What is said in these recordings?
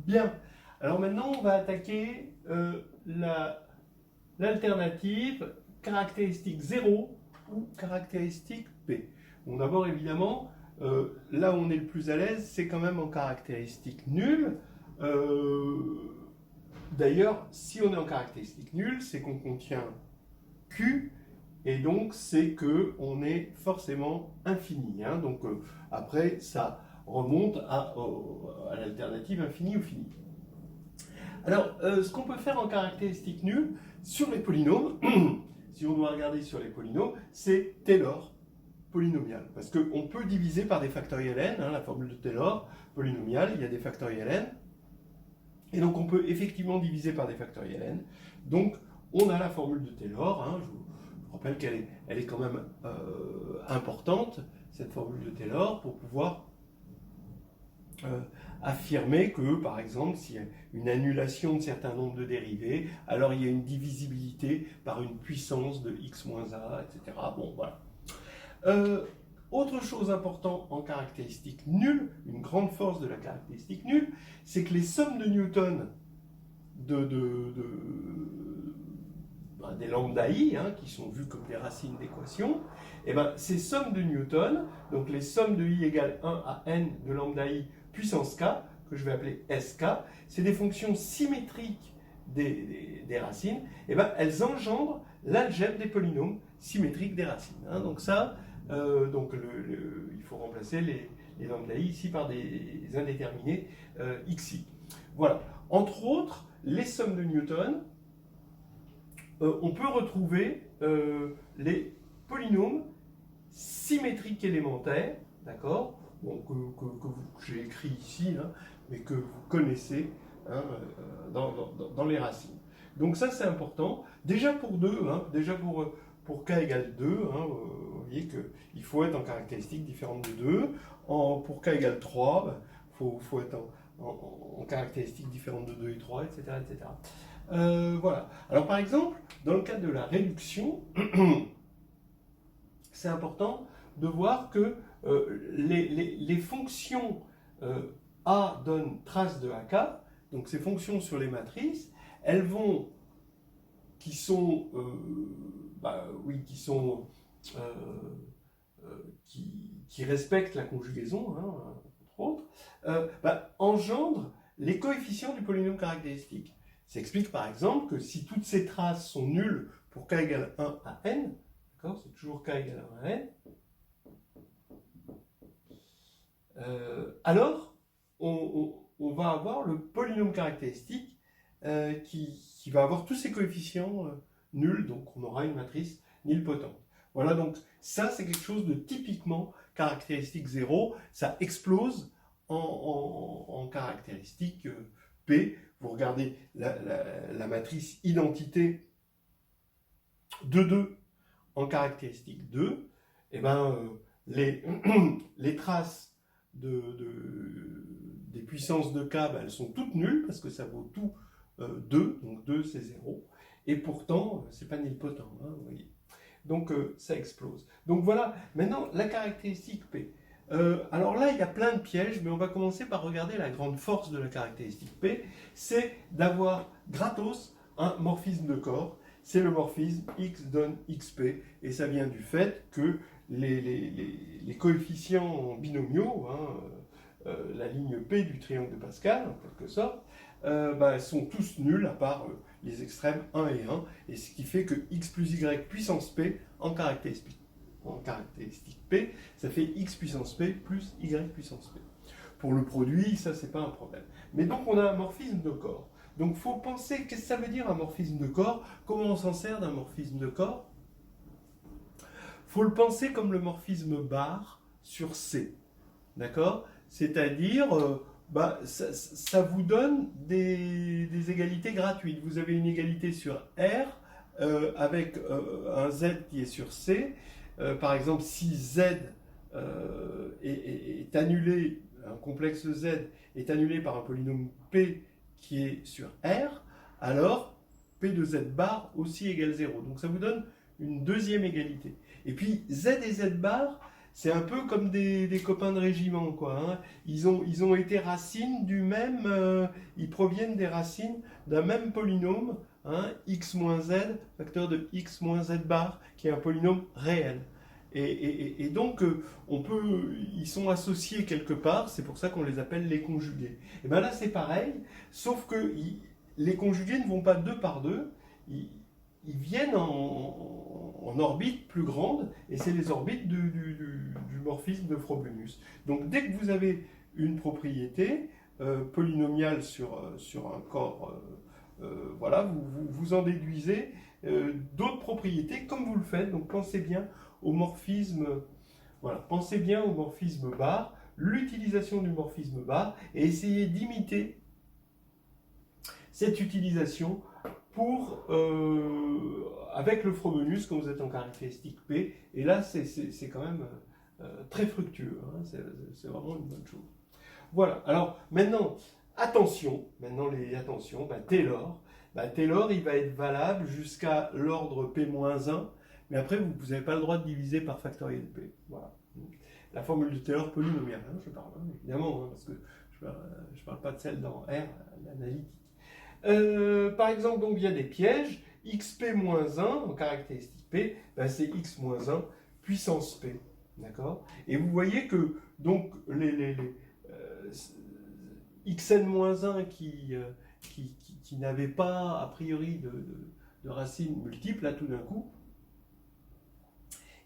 Bien. Alors maintenant, on va attaquer l'alternative caractéristique 0 ou caractéristique P. Bon, d'abord, évidemment, là où on est le plus à l'aise, c'est quand même en caractéristique nulle. D'ailleurs, si on est en caractéristique nulle, c'est qu'on contient Q, et donc c'est qu'on est forcément infini. Hein. Donc après, ça remonte à l'alternative infini ou fini. Alors, ce qu'on peut faire en caractéristique nulle, sur les polynômes, si on doit regarder sur les polynômes, c'est Taylor polynomial. Parce qu'on peut diviser par des factoriels n, hein, la formule de Taylor polynomial, il y a des factoriels n. Et donc on peut effectivement diviser par des factoriels n. Donc on a la formule de Taylor, hein, je vous rappelle qu'elle est quand même importante, cette formule de Taylor, pour pouvoir affirmer que, par exemple, s'il y a une annulation de certains nombres de dérivés, alors il y a une divisibilité par une puissance de x moins a, etc. Bon, voilà. Autre chose importante en caractéristique nulle, une grande force de la caractéristique nulle, c'est que les sommes de Newton des lambda i, hein, qui sont vues comme des racines d'équations, et ben, ces sommes de Newton, donc les sommes de i égale 1 à n de lambda i puissance k, que je vais appeler sk, c'est des fonctions symétriques des racines, et ben, elles engendrent l'algèbre des polynômes symétriques des racines. Hein. Donc ça, il faut remplacer les lambda i ici par des indéterminés xi. Voilà. Entre autres, les sommes de Newton, on peut retrouver les polynômes symétriques élémentaires, d'accord, bon, que j'ai écrit ici, hein, mais que vous connaissez, hein, dans les racines. Donc ça, c'est important. Déjà pour 2, hein, déjà pour k égale 2, hein, vous voyez qu'il faut être en caractéristique différente de 2. Pour k égale 3, ben, faut être en caractéristique différente de 2 et 3, etc. etc. Voilà. Alors par exemple, dans le cadre de la réduction, c'est important de voir que les fonctions A donnent trace de AK, donc ces fonctions sur les matrices, elles vont, qui respectent la conjugaison, hein, entre autres, engendrent les coefficients du polynôme caractéristique. Ça explique par exemple que si toutes ces traces sont nulles pour k égale 1 à n, d'accord, c'est toujours k égale 1 à n, alors on va avoir le polynôme caractéristique qui va avoir tous ces coefficients nuls, donc on aura une matrice nilpotente. Voilà, donc ça c'est quelque chose de typiquement caractéristique 0, ça explose en caractéristique P. Vous regardez la matrice identité de 2 en caractéristique 2, et ben, les traces des puissances de k, ben, elles sont toutes nulles parce que ça vaut tout 2, donc 2 c'est 0, et pourtant c'est pas nilpotent, hein, vous voyez. Donc ça explose. Donc voilà, maintenant la caractéristique P. Alors là, il y a plein de pièges, mais on va commencer par regarder la grande force de la caractéristique P, c'est d'avoir gratos un morphisme de corps. C'est le morphisme x donne xp, et ça vient du fait que les coefficients binomiaux, hein, la ligne P du triangle de Pascal, en quelque sorte, sont tous nuls à part les extrêmes 1 et 1, et ce qui fait que x plus y puissance P en caractéristique P, ça fait x puissance P plus y puissance P. Pour le produit, ça c'est pas un problème. Mais donc on a un morphisme de corps. Donc il faut penser, qu'est-ce que ça veut dire un morphisme de corps? Comment on s'en sert d'un morphisme de corps? Il faut le penser comme le morphisme bar sur C. D'accord? C'est-à-dire, ça vous donne des égalités gratuites. Vous avez une égalité sur R avec un Z qui est sur C. Par exemple, si Z est annulé, un complexe Z est annulé par un polynôme P qui est sur R, alors P de Z bar aussi égale 0. Donc ça vous donne une deuxième égalité. Et puis Z et Z bar, c'est un peu comme des copains de régiment, quoi. Hein. Ils ont été racines du même, ils proviennent des racines d'un même polynôme, hein, x moins z, facteur de x moins z bar, qui est un polynôme réel. Et donc, ils sont associés quelque part, c'est pour ça qu'on les appelle les conjugués. Et bien là, c'est pareil, sauf que les conjugués ne vont pas deux par deux, ils viennent en orbite plus grande, et c'est les orbites du morphisme de Frobenius. Donc dès que vous avez une propriété polynomiale sur un corps, voilà, vous en déduisez d'autres propriétés comme vous le faites. Donc pensez bien au morphisme, voilà, pensez bien au morphisme bar, l'utilisation du morphisme bar, et essayez d'imiter cette utilisation avec le Frobenius quand vous êtes en caractéristique P. Et là, c'est quand même très fructueux. Hein, c'est vraiment une bonne chose. Voilà. Alors maintenant, attention. Attention. Taylor. Taylor, il va être valable jusqu'à l'ordre P-1. Mais après, vous n'avez pas le droit de diviser par factoriel P. Voilà. La formule de Taylor polynomiale, hein, je parle, hein, évidemment, hein, parce que je ne parle pas de celle dans R, l'analytique. Par exemple, donc, il y a des pièges. xp-1 en caractéristique P, c'est x-1 puissance P. D'accord? Et vous voyez que donc, xn-1 qui n'avaient pas a priori de racines multiples, là tout d'un coup,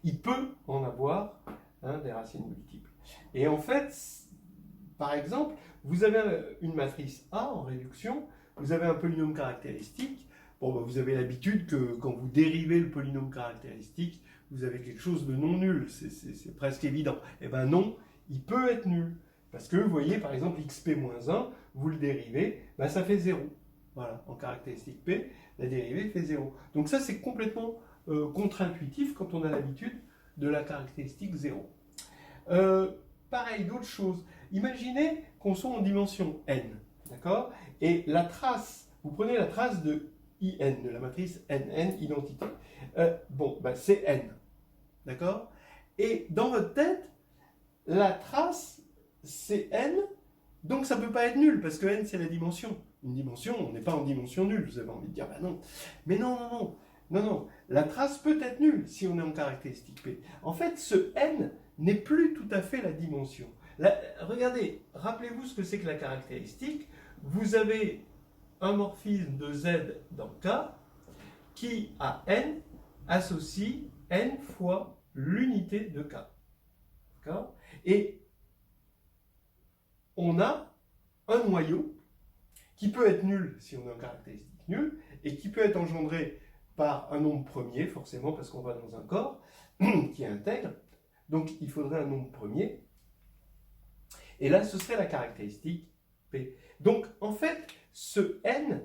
il peut en avoir des racines multiples. Et en fait, par exemple, vous avez une matrice A en réduction, vous avez un polynôme caractéristique. Bon, vous avez l'habitude que quand vous dérivez le polynôme caractéristique, vous avez quelque chose de non nul, c'est presque évident. Eh bien non, il peut être nul. Parce que vous voyez, par exemple, xp-1, vous le dérivez, ça fait 0. Voilà, en caractéristique P, la dérivée fait 0. Donc ça, c'est complètement contre-intuitif quand on a l'habitude de la caractéristique 0. Pareil, d'autres choses. Imaginez qu'on soit en dimension n, d'accord? Et la trace, vous prenez la trace de IN, de la matrice NN, identité. C'est n, d'accord? Et dans votre tête, la trace, c'est n, donc ça ne peut pas être nul, parce que n, c'est la dimension. Une dimension, on n'est pas en dimension nulle, vous avez envie de dire, non. Mais non, la trace peut être nulle si on est en caractéristique P. En fait, ce n n'est plus tout à fait la dimension. Regardez, rappelez-vous ce que c'est que la caractéristique. Vous avez un morphisme de Z dans K qui, à n, associe n fois l'unité de K. D'accord? Et on a un noyau qui peut être nul si on est en caractéristique nulle, et qui peut être engendré par un nombre premier, forcément, parce qu'on va dans un corps qui est intègre. Donc, il faudrait un nombre premier. Et là, ce serait la caractéristique P. Donc, en fait, ce n,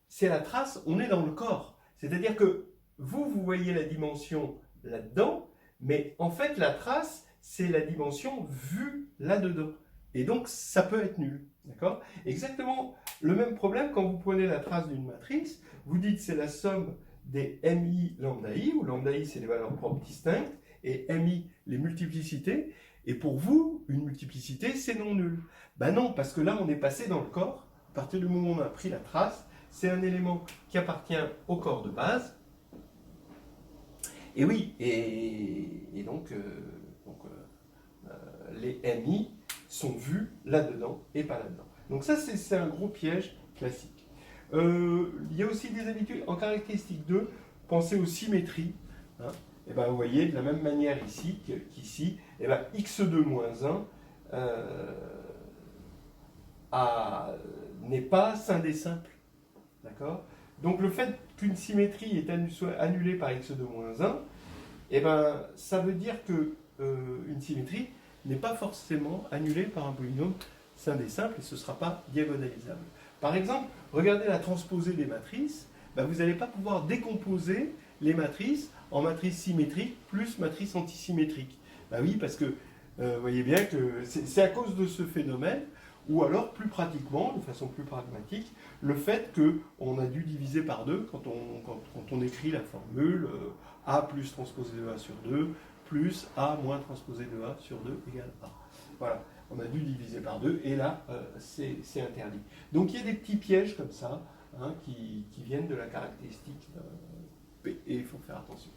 c'est la trace, on est dans le corps. C'est-à-dire que vous voyez la dimension là-dedans, mais en fait, la trace, c'est la dimension vue là-dedans. Et donc, ça peut être nul. D'accord? Exactement le même problème quand vous prenez la trace d'une matrice, vous dites c'est la somme des mi lambda i, où lambda i c'est les valeurs propres distinctes, et mi les multiplicités, et pour vous, une multiplicité c'est non nul. Non, parce que là on est passé dans le corps, à partir du moment où on a pris la trace, c'est un élément qui appartient au corps de base, et oui, et donc, les mi sont vus là-dedans et pas là-dedans. Donc ça, c'est un gros piège classique. Il y a aussi des habitudes en caractéristique 2, pensez aux symétries. Hein. Et vous voyez, de la même manière ici qu'ici, x2-1 n'est pas scindé simple. D'accord? Donc le fait qu'une symétrie soit annulée par x2-1, ça veut dire que une symétrie n'est pas forcément annulée par un polynôme scindé simple et ce ne sera pas diagonalisable. Par exemple, regardez la transposée des matrices, vous n'allez pas pouvoir décomposer les matrices en matrices symétriques plus matrices antisymétriques. Oui, parce que vous voyez bien que c'est à cause de ce phénomène, ou alors plus pratiquement, de façon plus pragmatique, le fait qu'on a dû diviser par 2 quand on écrit la formule A plus transposé de A sur 2 plus A moins transposé de A sur 2 égale A. Voilà, on a dû diviser par 2 et là, c'est interdit. Donc il y a des petits pièges comme ça hein, qui viennent de la caractéristique P et il faut faire attention.